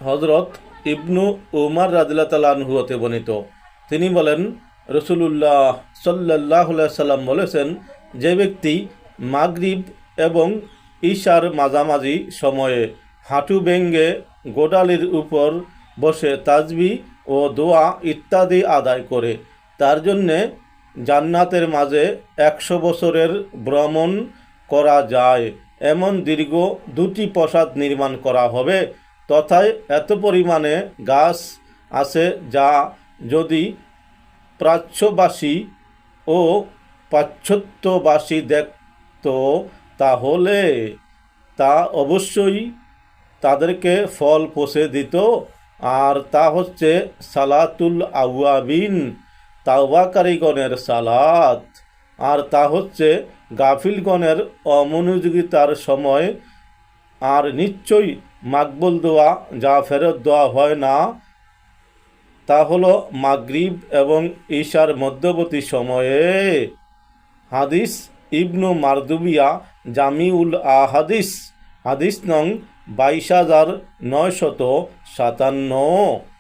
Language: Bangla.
হজরত ইবনু উমার রাদিয়াল্লাহু তাআলা আনহু হতে বর্ণিত, তিনি বলেন, রাসূলুল্লাহ সাল্লাল্লাহু আলাইহি সাল্লাম বলেছেন, যে ব্যক্তি মাগরিব এবং ঈশার মাঝামাঝি সময়ে হাঁটু ভেঙ্গে গোডালির উপর বসে তাসবিহ ও দোয়া ইত্যাদি আদায় করে, তার জন্যে জান্নাতের মাঝে 100 বছরের ভ্রমণ করা যায় এমন দীর্ঘ 2টি প্রাসাদ নির্মাণ করা হবে। তথায় এত পরিমাণে গাছ আছে যা যদি প্রাচ্যবাসী ও পাশ্চাত্যবাসী দেখত তাহলে তা অবশ্যই তাদেরকে ফল পৌঁছে দিত। আর তা হচ্ছে সালাতুল আওয়াবিন, তাওবাকারীগণের সালাত। আর তা হচ্ছে গাফিলগণের অমনোযোগিতার সময়। আর নিশ্চয়ই মাকবুল দোয়া যা ফেরত দেওয়া হয় না তা হলো মাগরিব এবং ঈশার মধ্যবর্তী সময়ে। হাদিস ইবনু মারদুবিয়া জামিউল আহাদিস, হাদিস নং 22,957।